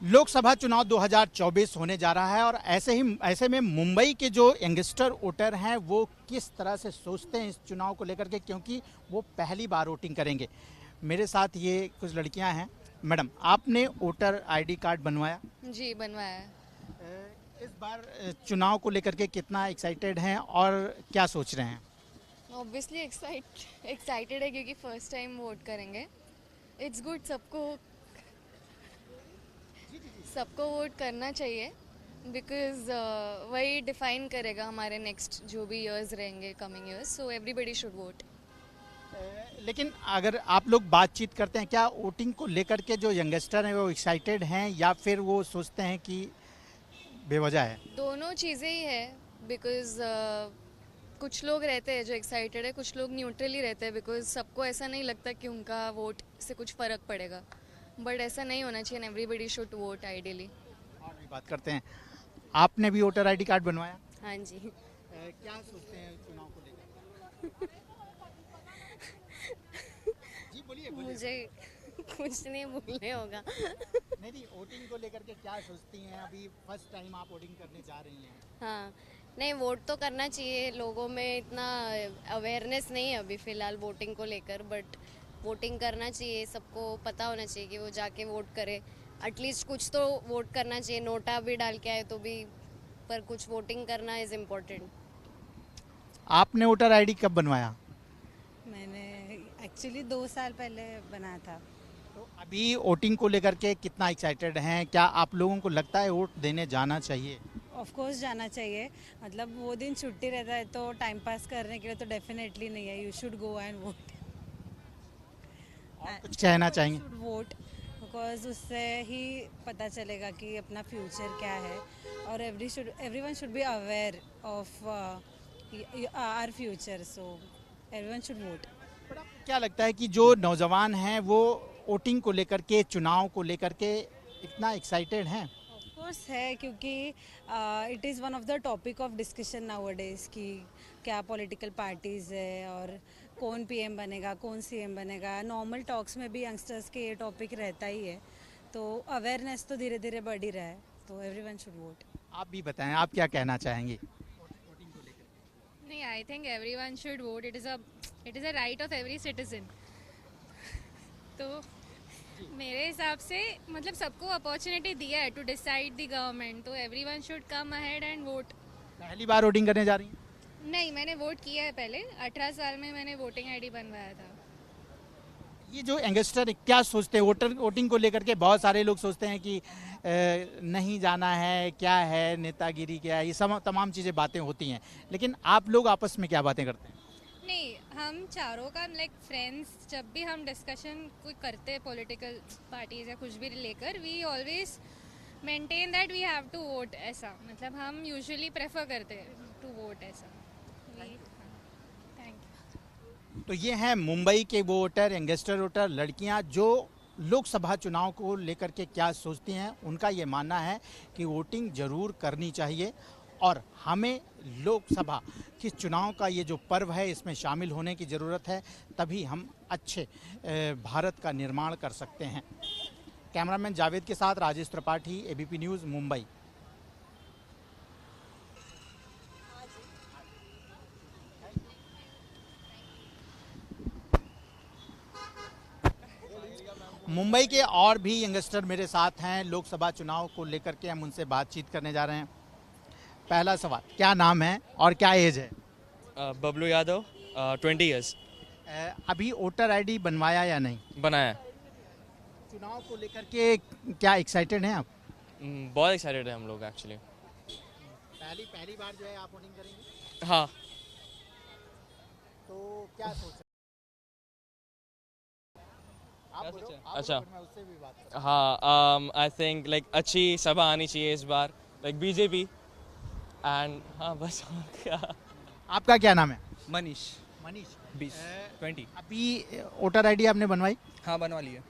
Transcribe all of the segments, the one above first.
लोकसभा चुनाव 2024 होने जा रहा है और ऐसे में मुंबई के जो यंगस्टर वोटर हैं वो किस तरह से सोचते हैं इस चुनाव को लेकर के, क्योंकि वो पहली बार वोटिंग करेंगे। मेरे साथ ये कुछ लड़कियां हैं। मैडम, आपने वोटर आईडी कार्ड बनवाया? जी, बनवाया है। इस बार चुनाव को लेकर के कितना एक्साइटेड हैं और क्या सोच रहे हैं? ऑब्वियसली एक्साइटेड है क्योंकि फर्स्ट टाइम वोट करेंगे। इट्स गुड, सबको वोट करना चाहिए बिकॉज वही डिफाइन करेगा हमारे नेक्स्ट जो भी इयर्स रहेंगे, coming years. So everybody should vote. लेकिन अगर आप लोग बातचीत करते हैं, क्या वोटिंग को लेकर के जो यंगस्टर हैं वो एक्साइटेड हैं या फिर वो सोचते हैं कि बेवजह है? दोनों चीज़ें ही है बिकॉज कुछ लोग रहते हैं जो एक्साइटेड है, कुछ लोग न्यूट्रली रहते हैं बिकॉज सबको ऐसा नहीं लगता कि उनका वोट से कुछ फ़र्क पड़ेगा। बट ऐसा नहीं होना चाहिए। Everybody should vote ideally. और भी बात करते हैं। आपने भी वोटर आईडी कार्ड बनवाया? हाँ जी। क्या सोचते हैं चुनाव को लेकर? जी बोलिए। मुझे कुछ नहीं बोलने होगा। नहीं, वोटिंग को लेकर के क्या सोचती हैं? अभी फर्स्ट टाइम आप वोटिंग करने जा रही हैं। हाँ, नहीं, वोट तो करना चाहिए। लोगों में इतना अवेयरनेस नहीं है अभी फ़िलहाल वोटिंग को लेकर, बट वोटिंग करना चाहिए। सबको पता होना चाहिए कि वो जाके वोट करे। एटलीस्ट कुछ तो वोट करना चाहिए। नोटा भी डाल के आए तो भी, पर कुछ वोटिंग करना इज़ इम्पोर्टेंट। आपने वोटर आईडी कब बनवाया? मैंने एक्चुअली 2 साल पहले बनाया था। तो अभी वोटिंग को लेकर के कितना एक्साइटेड हैं? क्या आप लोगों को लगता है वोट देने जाना चाहिए? ऑफ कोर्स जाना चाहिए। मतलब वो दिन छुट्टी रहता है तो टाइम पास करने के लिए तो डेफिनेटली नहीं है। You should go and vote. और कुछ कहना चाहेंगे? शुड वोट बिकॉज उससे ही पता चलेगा कि अपना फ्यूचर क्या है। और everyone should be aware of our future. So everyone should vote. पर आपको क्या लगता है कि जो नौजवान हैं वो वोटिंग को लेकर के, चुनाव को लेकर के इतना एक्साइटेड हैं? ऑफ कोर्स है, क्योंकि it is one of the topic of discussion nowadays कि क्या पॉलिटिकल पार्टीज़ है और कौन पीएम बनेगा, कौन सीएम बनेगा। नॉर्मल टॉक्स में भी यंगस्टर्स के ये टॉपिक रहता ही है। तो अवेयरनेस तो धीरे धीरे बढ़ ही रहा है। तो एवरीवन शुड वोट। आप भी बताएं, आप क्या कहना चाहेंगे? नहीं, I think everyone should vote. It is a right of every citizen. तो मेरे हिसाब से मतलब सबको अपॉर्चुनिटी दिया है टू डिसाइड द गवर्नमेंट, तो everyone should come ahead and vote. पहली बार वोटिंग करने जा रही हैं? नहीं, मैंने वोट किया है पहले। 18 साल में मैंने वोटिंग आईडी बनवाया था। ये जो यंगस्टर क्या सोचते हैं वोटिंग को लेकर के? बहुत सारे लोग सोचते हैं कि नहीं जाना है, क्या है नेतागिरी, क्या है, ये सब तमाम चीज़ें बातें होती हैं। लेकिन आप लोग आपस में क्या बातें करते हैं? नहीं, हम चारों का लाइक फ्रेंड्स जब भी हम डिस्कशन कोई करते हैं पॉलिटिकल पार्टीज या कुछ भी लेकर, we always maintain that we have to vote. ऐसा मतलब हम यूजुअली प्रेफर करते हैं टू वोट। ऐसा थैंक यू। तो ये हैं मुंबई के वोटर, यंगस्टर वोटर, लड़कियां जो लोकसभा चुनाव को लेकर के क्या सोचती हैं। उनका ये मानना है कि वोटिंग ज़रूर करनी चाहिए और हमें लोकसभा के चुनाव का ये जो पर्व है इसमें शामिल होने की ज़रूरत है, तभी हम अच्छे भारत का निर्माण कर सकते हैं। कैमरामैन जावेद के साथ राजेश त्रिपाठी, एबीपी न्यूज़, मुंबई। मुंबई के और भी यंगस्टर मेरे साथ हैं। लोकसभा चुनाव को लेकर के हम उनसे बातचीत करने जा रहे हैं। पहला सवाल, क्या नाम है और क्या एज है? बबलू यादव, 20 ईयर्स। अभी वोटर आईडी बनवाया या नहीं? बनाया। चुनाव को लेकर के क्या एक्साइटेड हैं आप? बहुत एक्साइटेड है हम लोग एक्चुअली। पहली बार जो है आप वोटिंग करेंगे? हाँ। तो क्या सोच रहे हैं? अच्छा। मैं उससे भी बात करूं। हाँ, आई थिंक लाइक अच्छी सभा आनी चाहिए इस बार, लाइक बीजेपी एंड हाँ बस। और क्या। आपका क्या नाम है? मनीष। 20। अभी वोटर आईडी आपने बनवाई? हाँ, बनवा लिया।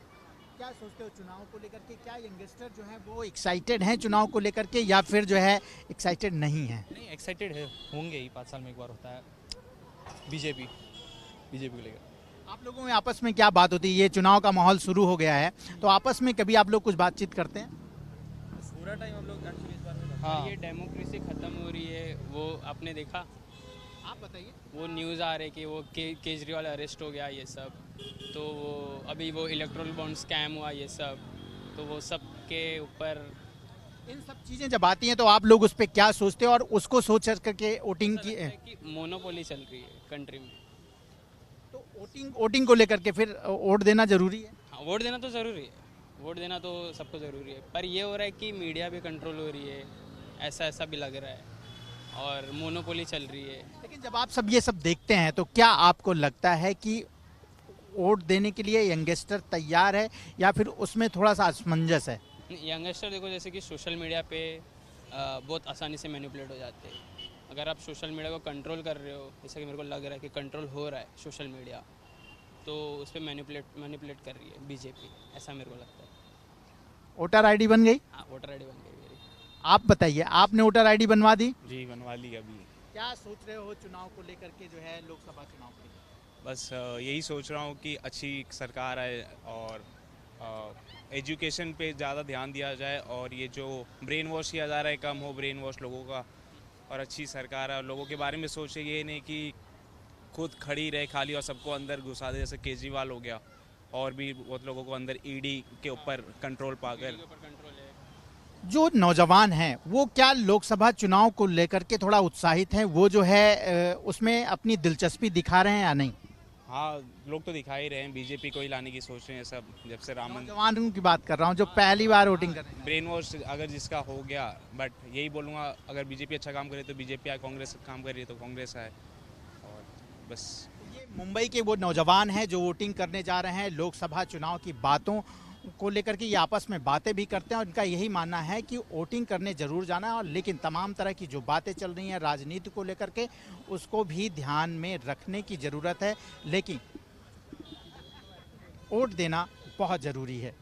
क्या सोचते हो चुनाव को लेकर के? क्या यंगस्टर जो है वो एक्साइटेड हैं चुनाव को लेकर के या फिर जो है एक्साइटेड नहीं है? नहीं, एक्साइटेड है, होंगे ही। 5 साल में एक बार होता है। बीजेपी को लेकर। आप लोगों में आपस में क्या बात होती है? ये चुनाव का माहौल शुरू हो गया है, तो आपस में कभी आप लोग कुछ बातचीत करते हैं? पूरा टाइम हम लोग एक्चुअली इस बार में हाँ ये डेमोक्रेसी ख़त्म हो रही है, वो आपने देखा, आप बताइए। वो न्यूज़ आ रही कि वो केजरीवाल अरेस्ट हो गया, ये सब। तो वो अभी वो इलेक्ट्रल बॉन्ड स्कैम हुआ, ये सब, तो वो सब के ऊपर इन सब चीजें जब आती हैं तो आप लोग उस पर क्या सोचते हैं और उसको सोच करके वोटिंग की लगता है कि मोनोपोली चल रही है कंट्री में। तो वोटिंग को लेकर के फिर वोट देना जरूरी है। हाँ, वोट देना तो ज़रूरी है, वोट देना तो सबको ज़रूरी है, पर ये हो रहा है कि मीडिया भी कंट्रोल हो रही है, ऐसा भी लग रहा है, और मोनोपोली चल रही है। लेकिन जब आप सब ये सब देखते हैं तो क्या आपको लगता है कि वोट देने के लिए यंगस्टर तैयार है या फिर उसमें थोड़ा सा असमंजस है? यंगस्टर देखो, जैसे कि सोशल मीडिया पे बहुत आसानी से मैनिपुलेट हो जाते हैं। अगर आप सोशल मीडिया को कंट्रोल कर रहे हो, जैसा कि मेरे को लग रहा है कि कंट्रोल हो रहा है सोशल मीडिया, तो उस पर मैनिपुलेट कर रही है बीजेपी, ऐसा मेरे को लगता है। वोटर आईडी बन गई? हाँ, वोटर आईडी बन गई मेरी। आप बताइए, आपने वोटर आईडी बनवा दी? जी बनवा ली अभी। क्या सोच रहे हो चुनाव को लेकर के, जो है लोकसभा चुनाव के? बस यही सोच रहा हूँ कि अच्छी सरकार आए और एजुकेशन पे ज़्यादा ध्यान दिया जाए, और ये जो ब्रेन वॉश किया जा रहा है कम हो, ब्रेन वॉश लोगों का, और अच्छी सरकार है और लोगों के बारे में सोचे, ये नहीं कि खुद खड़ी रहे खाली और सबको अंदर घुसा दे, जैसे केजरीवाल हो गया, और भी बहुत लोगों को अंदर ईडी के ऊपर कंट्रोल पाकर। जो नौजवान हैं वो क्या लोकसभा चुनाव को लेकर के थोड़ा उत्साहित हैं? वो जो है उसमें अपनी दिलचस्पी दिखा रहे हैं या नहीं? हाँ, लोग तो दिखा ही रहे हैं, बीजेपी को ही लाने की सोच रहे हैं सब, जब से राम मंदिर। नौजवानों की बात कर रहा हूँ जो पहली बार वोटिंग कर रहे हैं। ब्रेन वॉश अगर जिसका हो गया, बट यही बोलूँगा, अगर बीजेपी अच्छा काम करे तो बीजेपी आए, कांग्रेस काम कर रही है तो कांग्रेस आए, और बस। ये मुंबई के वो नौजवान हैं जो वोटिंग करने जा रहे हैं। लोकसभा चुनाव की बातों को लेकर के ये आपस में बातें भी करते हैं और इनका यही मानना है कि वोटिंग करने जरूर जाना है, और लेकिन तमाम तरह की जो बातें चल रही हैं राजनीति को लेकर के, उसको भी ध्यान में रखने की ज़रूरत है, लेकिन वोट देना बहुत ज़रूरी है।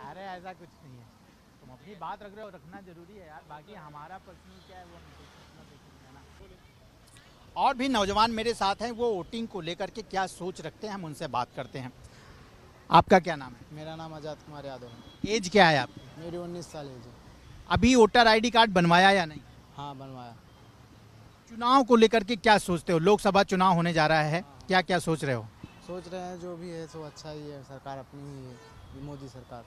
अरे ऐसा कुछ नहीं है, तुम अपनी बात रख रहे हो, रखना जरूरी है यार, बाकी हमारा पर्सनल क्या है वो अपना देखेंगे ना। और भी नौजवान मेरे साथ हैं, वो वोटिंग को लेकर के क्या सोच रखते हैं, हम उनसे बात करते हैं। आपका क्या नाम है? मेरा नाम आज़ाद कुमार यादव है। एज क्या है आपकी? मेरी 19 साल एज है। अभी वोटर आईडी कार्ड बनवाया या नहीं? हाँ बनवाया। चुनाव को लेकर के क्या सोचते हो? लोकसभा चुनाव होने जा रहा है, क्या क्या सोच रहे हो? सोच रहे हैं जो भी है सो अच्छा ही है, सरकार अपनी ही है, मोदी सरकार।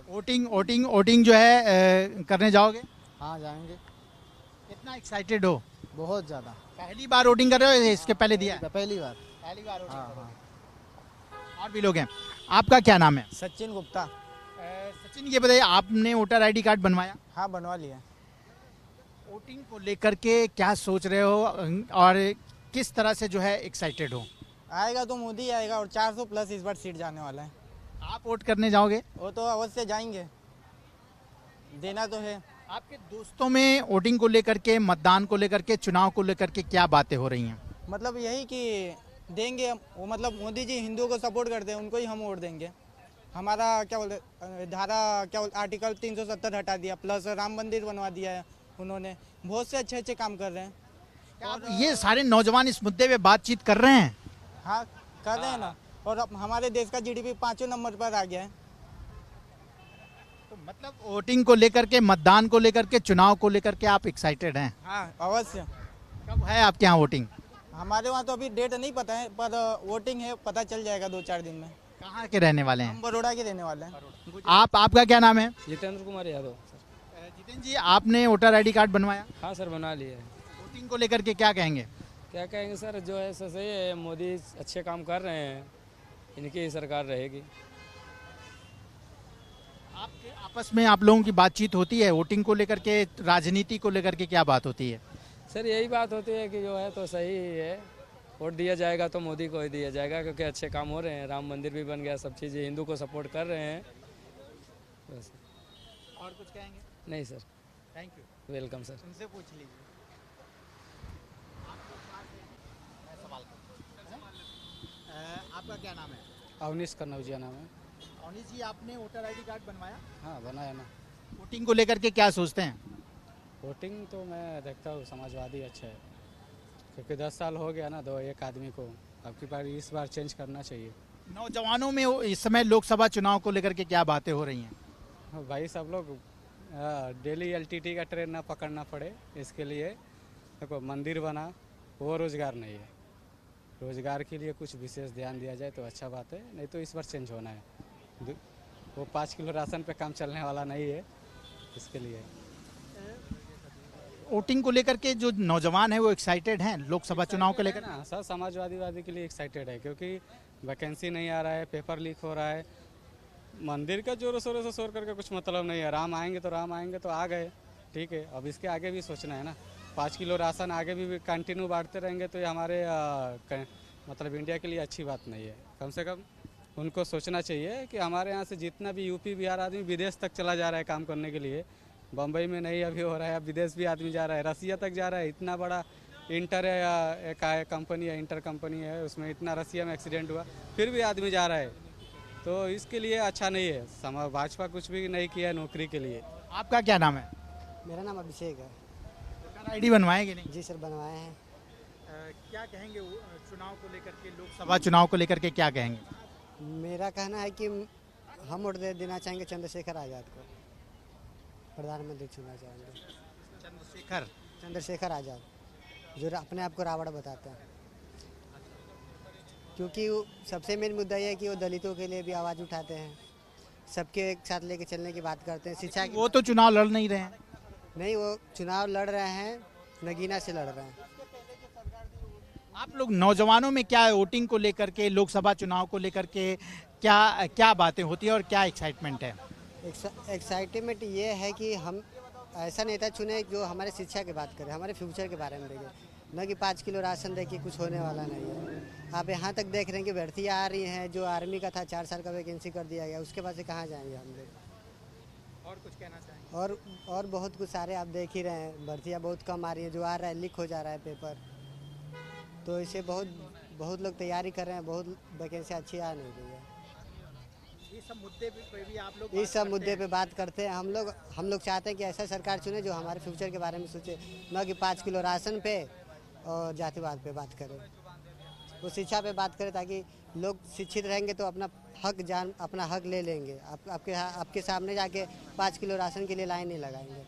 वोटिंग जो है करने जाओगे? हाँ जाएंगे। कितना एक्साइटेड हो? बहुत ज़्यादा। पहली बार वोटिंग कर रहे हो, इसके पहले दिया है? पहली बार। पहली बार वोटिंग हाँ कर रहे हाँ। हो। और भी लोग हैं। आपका क्या नाम है? सचिन गुप्ता। सचिन, ये बताइए, आपने वोटर आईडी कार्ड बनवाया? हाँ बनवा लिया। वोटिंग को लेकर के क्या सोच रहे हो और किस तरह से जो है एक्साइटेड हो? आएगा तो मोदी आएगा, और 400 प्लस इस बार सीट जाने वाला है। आप वोट करने जाओगे? वो तो अवश्य जाएंगे, देना तो है। आपके दोस्तों में वोटिंग को लेकर के, मतदान को लेकर के, चुनाव को लेकर के क्या बातें हो रही हैं? मतलब यही कि देंगे वो, मतलब मोदी जी हिंदुओं को सपोर्ट करते हैं, उनको ही हम वोट देंगे। हमारा क्या बोलते, धारा क्या बोलते, आर्टिकल 370 हटा दिया, प्लस राम मंदिर बनवा दिया है उन्होंने। बहुत से अच्छे काम कर रहे हैं। और ये सारे नौजवान इस मुद्दे पे बातचीत कर रहे हैं? हाँ कर रहे हैं ना। और अब हमारे देश का जीडीपी 5वें नंबर पर आ गया है। तो मतलब वोटिंग को लेकर के, मतदान को लेकर के, चुनाव को लेकर के आप एक्साइटेड हैं? हाँ अवश्य। कब है आपके यहाँ वोटिंग? हमारे वहाँ तो अभी डेट नहीं पता है, पर वोटिंग है, पता चल जाएगा 2-4 दिन में। कहाँ के रहने वाले हैं? हम बड़ौदा के रहने वाले हैं। आपका क्या नाम है? जितेंद्र कुमार यादव। जितेंद्र जी, आपने वोटर आईडी कार्ड बनवाया? हाँ सर बना लिया है। वोटिंग को लेकर के क्या कहेंगे? क्या कहेंगे सर, जो है सही है, मोदी अच्छे काम कर रहे हैं, इनकी ही सरकार रहेगी। आपके आपस में आप लोगों की बातचीत होती है वोटिंग को लेकर के, राजनीति को लेकर के क्या बात होती है? सर यही बात होती है कि जो है तो सही ही है, वोट दिया जाएगा तो मोदी को ही दिया जाएगा, क्योंकि अच्छे काम हो रहे हैं, राम मंदिर भी बन गया, सब चीज़ें हिंदू को सपोर्ट कर रहे हैं बस। और कुछ कहेंगे? नहीं sir. Thank you. Welcome sir. उनसे पूछ लीजिए। आपका क्या नाम है? अवनीश कन्नौजिया नाम है। अवनीश जी, आपने वोटर आईडी कार्ड बनवाया? हाँ बनाया ना। वोटिंग को लेकर के क्या सोचते हैं? वोटिंग तो मैं देखता हूँ समाजवादी अच्छा है, क्योंकि 10 साल हो गया ना दो एक आदमी को, अब की बार इस बार चेंज करना चाहिए। नौजवानों में इस समय लोकसभा चुनाव को लेकर के क्या बातें हो रही हैं? हाँ, भाई सब लोग डेली एलटीटी का ट्रेन ना पकड़ना पड़े, इसके लिए देखो मंदिर बना, वो रोज़गार नहीं है। रोज़गार के लिए कुछ विशेष ध्यान दिया जाए तो अच्छा बात है, नहीं तो इस बार चेंज होना है। वो 5 किलो राशन पे काम चलने वाला नहीं है, इसके लिए। वोटिंग को लेकर के जो नौजवान है वो एक्साइटेड हैं लोकसभा चुनाव को लेकर? ना सर, समाजवादी के लिए एक्साइटेड है, क्योंकि वैकेंसी नहीं आ रहा है, पेपर लीक हो रहा है। मंदिर का जोरों शोरों से शोर करके कुछ मतलब नहीं है। राम आएंगे तो आ गए, ठीक है। अब इसके आगे भी सोचना है ना। 5 किलो राशन आगे भी कंटिन्यू बांटते रहेंगे तो ये हमारे मतलब इंडिया के लिए अच्छी बात नहीं है। कम से कम उनको सोचना चाहिए कि हमारे यहाँ से जितना भी यूपी बिहार आदमी विदेश तक चला जा रहा है काम करने के लिए, बम्बई में नहीं अभी हो रहा है, अब विदेश भी आदमी जा रहा है, रसिया तक जा रहा है। इतना बड़ा इंटर है या एक कंपनी है, इंटर कंपनी है, उसमें इतना रसिया में एक्सीडेंट हुआ, फिर भी आदमी जा रहा है। तो इसके लिए अच्छा नहीं है। भाजपा कुछ भी नहीं किया नौकरी के लिए। आपका क्या नाम है? मेरा नाम अभिषेक है। वोटर आईडी बनवाए कि नहीं? जी सर, बनवाए हैं। क्या कहेंगे चुनाव को लेकर के, लोकसभा चुनाव को लेकर के क्या कहेंगे? मेरा कहना है कि हम वोट देना चाहेंगे चंद्रशेखर आज़ाद को, प्रधानमंत्री चुनना चाहेंगे। चंद्रशेखर आज़ाद, जो अपने आप को रावण बताते हैं, क्योंकि सबसे मेन मुद्दा ये है कि वो दलितों के लिए भी आवाज़ उठाते हैं, सबके एक साथ लेके चलने की बात करते हैं। शिक्षा की वो तो चुनाव लड़ नहीं रहे हैं। नहीं, वो चुनाव लड़ रहे हैं, नगीना से लड़ रहे हैं। आप लोग नौजवानों में क्या है वोटिंग को लेकर के, लोकसभा चुनाव को लेकर के क्या क्या बातें होती है और क्या एक्साइटमेंट है? एक्साइटमेंट ये है कि हम ऐसा नेता चुने जो हमारे शिक्षा की बात करे, हमारे फ्यूचर के बारे में देखे, न कि 5 किलो राशन दे के कुछ होने वाला नहीं है। आप यहाँ तक देख रहे हैं कि भर्तियाँ आ रही हैं, जो आर्मी का था 4 साल का वैकेंसी कर दिया गया, उसके बाद से कहाँ जाएंगे हम लोग? और कुछ कहना चाहेंगे? और बहुत कुछ सारे आप देख ही रहे हैं, भर्तियाँ बहुत कम आ रही हैं, जो आ रहा है लीक हो जा रहा है पेपर, तो इसे बहुत लोग तैयारी कर रहे हैं, बहुत वैकेंसी अच्छी आ नहीं रही है। इस सब मुद्दे पे भी आप लोग इस सब मुद्दे पे बात करते हैं हम लोग चाहते हैं कि ऐसा सरकार चुने जो हमारे फ्यूचर के बारे में सोचे, न कि 5 किलो राशन पे और जातिवाद पे बात करे। वो शिक्षा पे बात करे, ताकि लोग शिक्षित रहेंगे तो अपना हक ले लेंगे। आपके सामने जाके 5 किलो राशन के लिए लाइन नहीं लगाएंगे।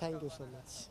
Thank you so much.